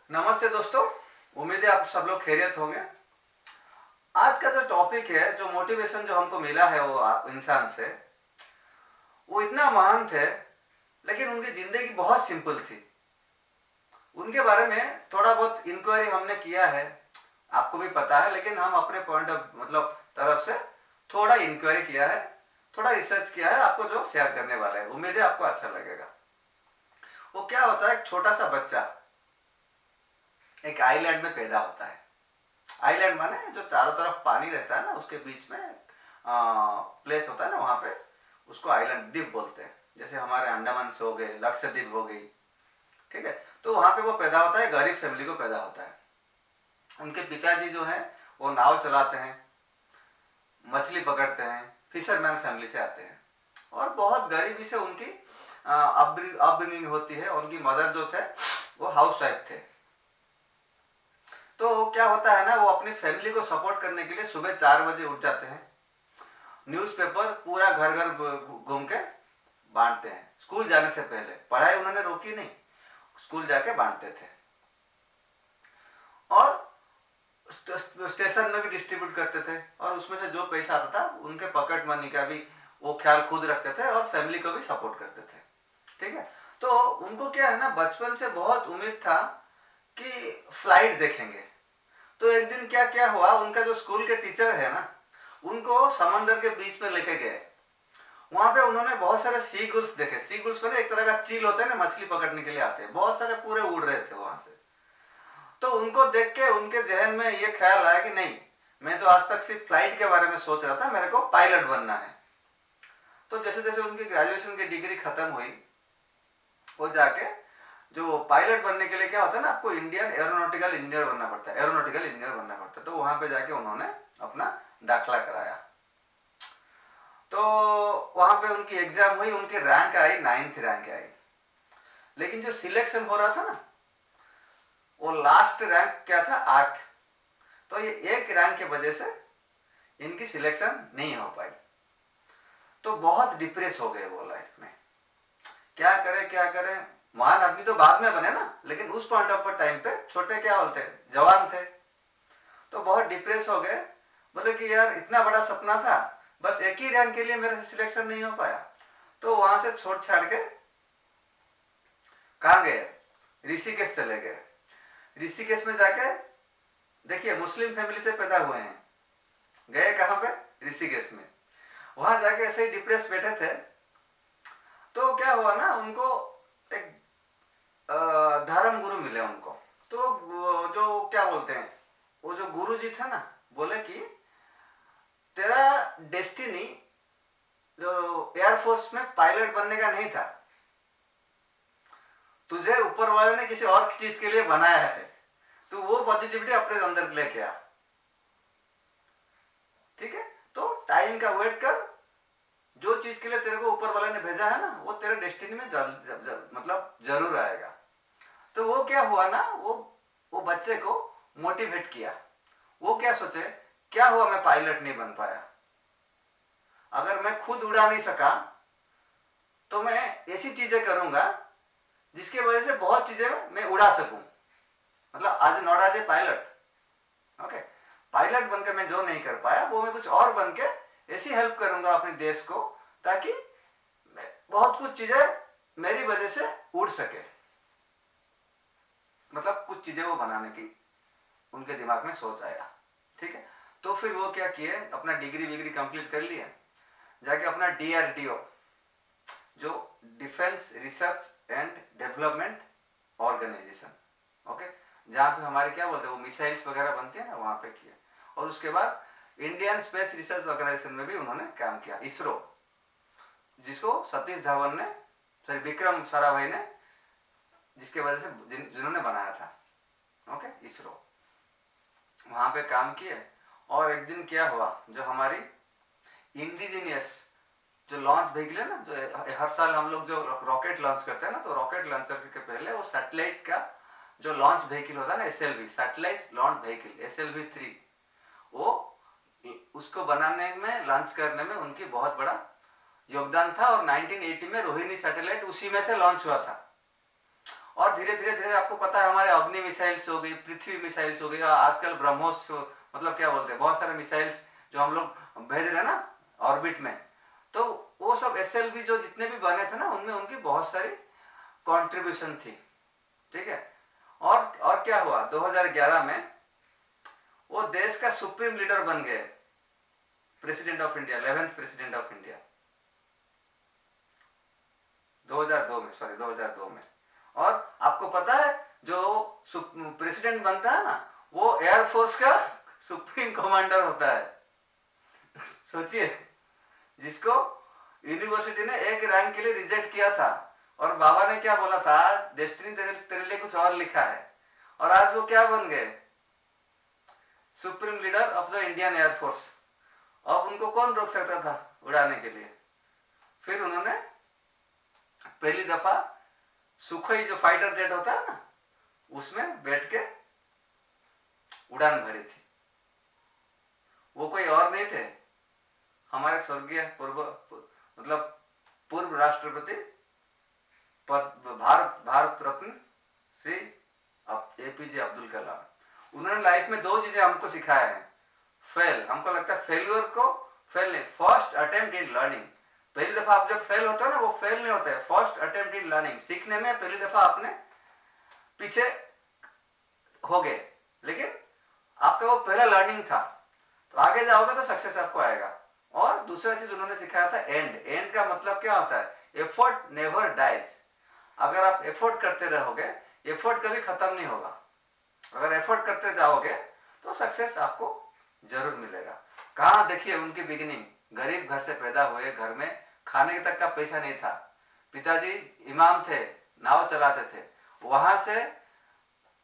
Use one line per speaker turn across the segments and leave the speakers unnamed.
नमस्ते दोस्तों। उम्मीद है आप सब लोग खैरियत होंगे। आज का जो टॉपिक है, जो मोटिवेशन जो हमको मिला है वो इंसान से, वो इतना महान थे लेकिन उनकी जिंदगी बहुत सिंपल थी। उनके बारे में थोड़ा बहुत इंक्वायरी हमने किया है, आपको भी पता है, लेकिन हम अपने पॉइंट ऑफ तरफ से थोड़ा इंक्वायरी किया है, थोड़ा रिसर्च किया है, आपको जो शेयर करने वाला है। उम्मीद है आपको अच्छा लगेगा। वो क्या होता है, एक छोटा सा बच्चा एक आइलैंड में पैदा होता है। आइलैंड माने जो चारों तरफ पानी रहता है ना, उसके बीच में प्लेस होता है ना, वहां पे उसको आइलैंड द्वीप बोलते हैं। जैसे हमारे अंडमान से हो गए, लक्षद्वीप हो गई, ठीक है। तो वहां पे वो पैदा होता है, गरीब फैमिली को पैदा होता है। उनके पिताजी जो है वो नाव चलाते हैं, मछली पकड़ते हैं, फिशरमैन फैमिली से आते हैं, और बहुत गरीबी से उनकी अपब्रिंगिंग होती है। उनकी मदर जो थे वो हाउस वाइफ थे। तो क्या होता है ना, वो अपनी फैमिली को सपोर्ट करने के लिए सुबह 4 बजे उठ जाते हैं, न्यूज़पेपर पूरा घर घर घूम के बांटते हैं। स्कूल जाने से पहले पढ़ाई उन्होंने रोकी नहीं, स्कूल जाके बांटते थे, और स्टेशन में भी डिस्ट्रीब्यूट करते थे। और उसमें से जो पैसा आता था उनके पॉकेट मनी का भी वो ख्याल खुद रखते थे, और फैमिली को भी सपोर्ट करते थे, ठीक है। तो उनको क्या है ना, बचपन से बहुत उम्मीद था कि फ्लाइट देखेंगे। तो एक दिन क्या क्या हुआ, उनका जो स्कूल के टीचर है ना, उनको समंदर के बीच में लेके गए। वहां पे उन्होंने बहुत सारे सी गुल्स देखे। सी गुल्स में एक तरह का चील होता है ना, मछली पकड़ने के लिए आते हैं, बहुत सारे पूरे उड़ रहे थे वहां से। तो उनको देख के उनके जहन में ये ख्याल आया कि नहीं, मैं तो आज तक सिर्फ फ्लाइट के बारे में सोच रहा था, मेरे को पायलट बनना है। तो जैसे जैसे उनकी ग्रेजुएशन की डिग्री खत्म हुई, वो जाके जो पायलट बनने के लिए क्या होता है ना, आपको इंडियन एरोनॉटिकल इंजीनियर बनना पड़ता है, एरोनॉटिकल इंजीनियर बनना पड़ता है। तो वहां पे जाके उन्होंने अपना दाखला कराया। तो वहां पे उनकी एग्जाम हुई, उनकी रैंक आई, 9th रैंक आई। लेकिन जो सिलेक्शन हो रहा था ना, वो लास्ट रैंक क्या था, 8। तो ये एक रैंक की वजह से इनकी सिलेक्शन नहीं हो पाई। तो बहुत डिप्रेस हो गए वो लाइफ में, क्या करें क्या करें। महान आदमी तो बाद में बने ना, लेकिन उस पॉइंट ऑफ टाइम पे छोटे क्या बोलते हैं, जवान थे। तो बहुत डिप्रेस हो गए, बोले कि यार इतना बड़ा सपना था, बस एक ही रैंक के लिए मेरा सिलेक्शन नहीं हो पाया। तो वहां से छोड़ छाड़ के कहाँ गए, ऋषिकेश चले गए। ऋषिकेश में जाके देखिए, मुस्लिम फैमिली से पैदा हुए हैं, गए कहाँ पे, ऋषिकेश में। वहां जाके ऐसे ही डिप्रेस बैठे थे। तो क्या हुआ ना, उनको एक धर्म गुरु मिले उनको। तो जो क्या बोलते हैं, वो जो गुरु जी थे ना, बोले कि तेरा डेस्टिनी जो एयरफोर्स में पायलट बनने का नहीं था, तुझे ऊपर वाले ने किसी और चीज के लिए बनाया है। तो वो पॉजिटिविटी अपने अंदर लेके आ, ठीक है। तो टाइम का वेट कर, जो चीज के लिए तेरे को ऊपर वाले ने भेजा है ना, वो तेरे डेस्टिनी में मतलब जरूर आएगा। तो वो क्या हुआ ना, वो बच्चे को मोटिवेट किया। वो क्या सोचे, क्या हुआ मैं पायलट नहीं बन पाया, अगर मैं खुद उड़ा नहीं सका तो मैं ऐसी चीजें करूंगा जिसकी वजह से बहुत चीजें मैं उड़ा सकूं। मतलब आज not as a pilot, okay, pilot बनकर मैं जो नहीं कर पाया वो मैं कुछ और बन के ऐसी हेल्प करूंगा अपने देश को, ताकि बहुत कुछ चीजें मेरी वजह से उड़ सके। मतलब कुछ चीजें वो बनाने की उनके दिमाग में सोच आया, ठीक है। तो फिर वो क्या किए, अपना डिग्री विग्री कंप्लीट कर लिया, जाके अपना DRDO, जो defence research and development organisation, okay, जहाँ पे हमारे क्या बोलते हैं वो मिसाइल्स वगैरह बनती है ना, वहाँ पे किया। और उसके बाद इंडियन स्पेस रिसर्च ऑर्गेनाइजेशन में भी उन्होंने काम किया, इसरो, जिसको सतीश धवन ने, सॉरी विक्रम साराभाई ने, जिसके वजह से जिन्होंने बनाया था, ओके, इसरो, वहां पे काम किए। और एक दिन क्या हुआ, जो हमारी इंडिजीनियस जो लॉन्च व्हीकल है ना, जो हर साल हम लोग जो रॉकेट लॉन्च करते हैं ना, तो रॉकेट लॉन्चर के पहले वो सैटेलाइट का जो लॉन्च व्हीकल होता है ना, SLV, satellite launch vehicle, SLV-3, वो उसको बनाने में, लॉन्च करने में उनकी बहुत बड़ा योगदान था। और 1980 में रोहिणी सैटेलाइट उसी में से लॉन्च हुआ था। और धीरे धीरे धीरे आपको पता है हमारे अग्नि मिसाइल्स हो गई, पृथ्वी मिसाइल्स हो गई, और आजकल ब्रह्मोस मतलब क्या बोलते हैं, बहुत सारे मिसाइल्स जो हम लोग भेज रहे हैं ना ऑर्बिट में, तो वो सब SLV जो जितने भी बने थे ना उनमें उनकी बहुत सारी कंट्रीब्यूशन थी। ठीक है। और क्या हुआ 2011 में वो देश का सुप्रीम लीडर बन गए, president of India, 11th president of India 2002 में, सॉरी 2002 में। और आपको पता है जो प्रेसिडेंट बनता है ना वो एयरफोर्स का सुप्रीम कमांडर होता है। सोचिए, जिसको यूनिवर्सिटी ने एक रैंक के लिए रिजेक्ट किया था और बाबा ने क्या बोला था, डेस्टिनी तेरे लिए कुछ और लिखा है, और आज वो क्या बन गए, supreme leader of the Indian air force. अब उनको कौन रोक सकता था उड़ाने के लिए। फिर उन्होंने पहली दफा सुखोई जो फाइटर जेट होता है ना उसमें बैठ के उड़ान भरी थी। वो कोई और नहीं थे, हमारे स्वर्गीय पूर्व राष्ट्रपति भारत रत्न श्री APJ अब्दुल कलाम। उन्होंने लाइफ में 2 चीजें हमको सिखाया है, फेल, हमको लगता है फेल्यूर को फेल नहीं, फर्स्ट अटेम्प्ट इन लर्निंग। पहली दफा आप जब फेल होते हो ना वो फेल नहीं होता है, फर्स्ट अटेम्प्ट इन लर्निंग, सीखने में पहली दफा आपने पीछे हो गए, लेकिन आपका वो पहला लर्निंग था, तो आगे जाओगे तो सक्सेस आपको आएगा। और दूसरा चीज उन्होंने सिखाया था एंड का मतलब क्या होता है, एफर्ट नेवर डाइज। अगर आप एफर्ट करते रहोगे, एफर्ट कभी खत्म नहीं होगा। अगर एफर्ट करते जाओगे तो सक्सेस आपको जरूर मिलेगा। कहाँ देखिए उनकी बिगिनिंग, गरीब घर से पैदा हुए, घर में खाने तक का पैसा नहीं था, पिताजी इमाम थे, नाव चलाते थे, वहां से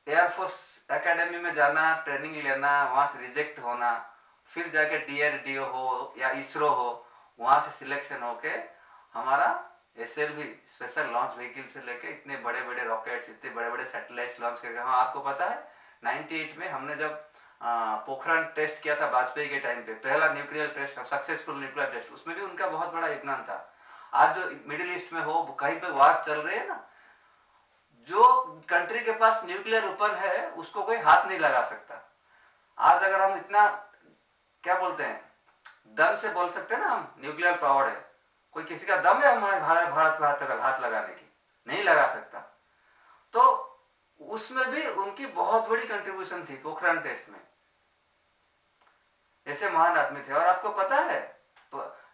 एयरफोर्स एकेडमी में जाना, ट्रेनिंग लेना, वहां से रिजेक्ट होना, फिर जाके DRDO हो या इसरो हो, वहां से सिलेक्शन होके हमारा SLV स्पेशल लॉन्च व्हीकल से लेके इतने बड़े बड़े रॉकेट्स, इतने बड़े बड़े सैटेलाइट लॉन्च करके। हाँ, आपको पता है 98 में हमने जब पोखरण टेस्ट किया था वाजपेयी के टाइम पे, पहला nuclear test, successful nuclear test, उसमें भी उनका बहुत बड़ा योगदान था। आज जो मिडिल ईस्ट में हो, कहीं पे वार चल रही है ना, जो कंट्री के पास न्यूक्लियर वेपन है उसको कोई हाथ नहीं लगा सकता। आज अगर हम इतना क्या बोलते हैं, दम से बोल सकते हैं ना हम न्यूक्लियर पावर है, कोई किसी का दम है हमारे भारत पे हाथ लगाने की, नहीं लगा सकता। तो उसमें भी उनकी बहुत बड़ी कंट्रीब्यूशन थी पोखरण टेस्ट में, ऐसे महान आदमी थे। और आपको पता है,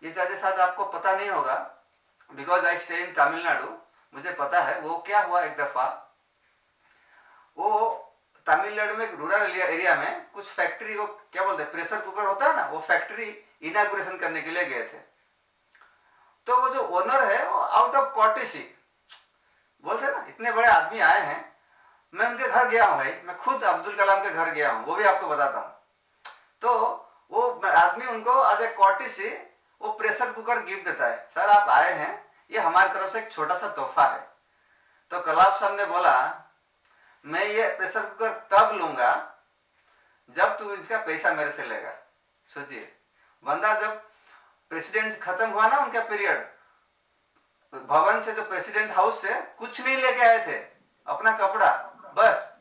ये चाहे शायद आपको पता नहीं होगा, because I stay in Tamil Nadu, मुझे पता है वो क्या हुआ। एक दफा वो तमिलनाडु में रूरल एरिया में कुछ फैक्ट्री को क्या बोलते हैं, प्रेशर कुकर होता है ना, वो फैक्ट्री इनाग्रेशन करने के लिए गए थे। तो वो जो ओनर है वो आउट ऑफ कॉर्टेसी बोलते हैं ना, इतने बड़े आदमी आए हैं, मैं उनके घर गया हूं भाई, मैं खुद अब्दुल कलाम के घर गया हूं, वो भी आपको बताता हूं। तो वो आदमी उनको आज एक कॉर्टेसी वो प्रेशर कुकर गिफ्ट देता है, सर आप आए हैं, ये हमारी तरफ से एक छोटा सा तोहफा है। तो कलाम साहब ने बोला, मैं ये प्रेशर कुकर तब लूंगा जब तू इसका पैसा मेरे से लेगा। सोचिए, बंदा जब प्रेसिडेंट खत्म हुआ ना उनका पीरियड, भवन से जो प्रेसिडेंट हाउस से कुछ नहीं लेके आए थे, अपना कपड़ा बस।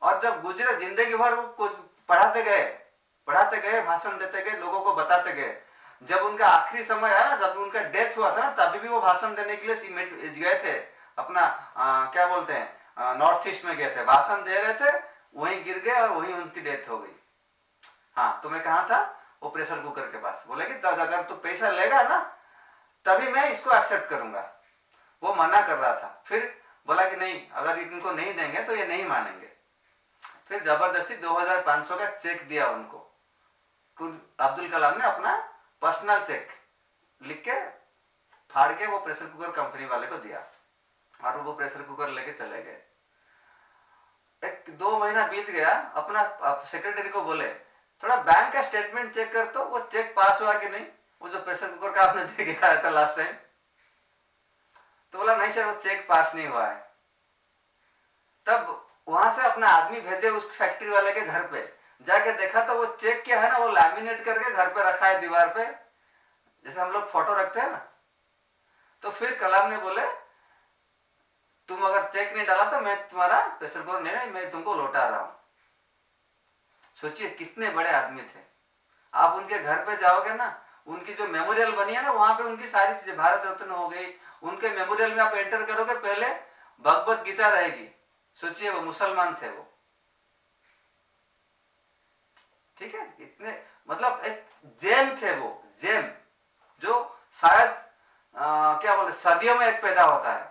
और जब गुजरे जिंदगी भर वो कुछ पढ़ाते गए, भाषण देते गए, लोगों को बताते गए। जब उनका आखिरी समय आया ना, जब उनका डेथ हुआ था ना, तभी भी वो भाषण देने के लिए गए थे अपना क्या बोलते हैं नॉर्थ ईस्ट में गए थे, भाषण दे रहे थे, वहीं गिर गए और वहीं उनकी डेथ हो गई। हाँ, तो मैं कहा था वो प्रेशर कुकर के पास, बोले कि अगर तू पैसा लेगा ना तभी मैं इसको एक्सेप्ट करूंगा। वो मना कर रहा था, फिर बोला कि नहीं, अगर इनको नहीं देंगे तो ये नहीं मानेंगे। फिर जबरदस्ती 2500 का चेक दिया उनको, अब्दुल कलाम ने अपना पर्सनल चेक लिख के फाड़ के वो प्रेशर कुकर कंपनी वाले को दिया और वो प्रेशर कुकर लेके चले गए। 1-2 महीना बीत गया, अपना सेक्रेटरी को बोले थोड़ा बैंक का स्टेटमेंट चेक कर, तो वो चेक पास हुआ कि नहीं, वो जो प्रेशर कुकर का आपने दे के आया था लास्ट टाइम। तो बोला नहीं सर, वो चेक पास नहीं हुआ है। तब वहां से अपना आदमी भेजे उस फैक्ट्री वाले के घर पे, जाके देखा तो वो चेक क्या है ना, वो लैमिनेट करके घर पे रखा है दीवार पे, जैसे हम लोग फोटो रखते हैं ना। तो फिर कलाम ने बोले तुम अगर चेक नहीं डाला तो मैं तुम्हारा प्रेशर कुकर नहीं, मैं तुमको लौटा रहा हूं। सोचिए कितने बड़े आदमी थे। आप उनके घर पे जाओगे ना, उनकी जो मेमोरियल बनी है ना, वहां पे उनकी सारी चीजें, भारत रत्न हो गई, उनके मेमोरियल में आप एंटर करोगे, पहले भगवत गीता रहेगी। सोचिए वो मुसलमान थे वो, ठीक है, इतने मतलब एक जेम थे वो, जेम जो शायद क्या बोले सदियों में एक पैदा होता है।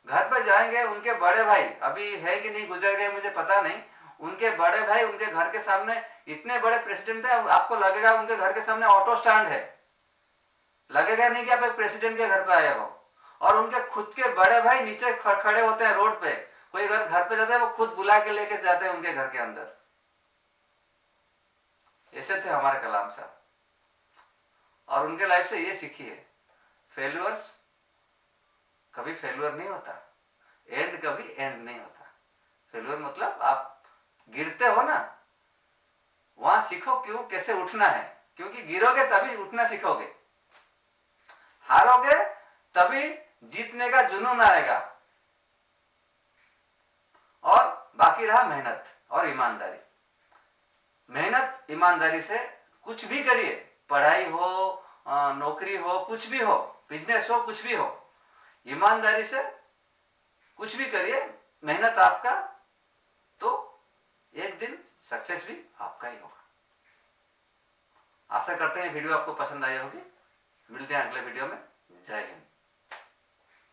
घर पे जाएंगे, उनके बड़े भाई अभी है कि नहीं, गुजर गए मुझे पता नहीं, उनके बड़े भाई उनके घर के सामने इतने बड़े प्रेसिडेंट थे, आपको लगेगा उनके घर के सामने ऑटो स्टैंड है, लगेगा नहीं कि आप एक प्रेसिडेंट के घर पे आए हो। और उनके खुद के बड़े भाई नीचे खड़े होते हैं रोड पे, कोई अगर घर पे जाता है वो खुद बुला के लेके जाते हैं उनके घर के अंदर। ऐसे थे हमारे कलाम साहब। और उनके लाइफ से ये सीखी है, फेल्यूअर्स कभी फेल्यूअर नहीं होता, एंड कभी एंड नहीं होता। फेल्यूअर मतलब आप गिरते हो ना, वहां सीखो क्यों कैसे उठना है, क्योंकि गिरोगे तभी उठना सीखोगे, हारोगे तभी जीतने का जुनून आएगा। और बाकी रहा मेहनत और ईमानदारी। मेहनत ईमानदारी से कुछ भी करिए, पढ़ाई हो, नौकरी हो, कुछ भी हो, बिजनेस हो, कुछ भी हो, ईमानदारी से कुछ भी करिए, मेहनत आपका, तो एक दिन सक्सेस भी आपका ही होगा। आशा करते हैं वीडियो आपको पसंद आई होगी। मिलते हैं अगले वीडियो में। जय हिंद।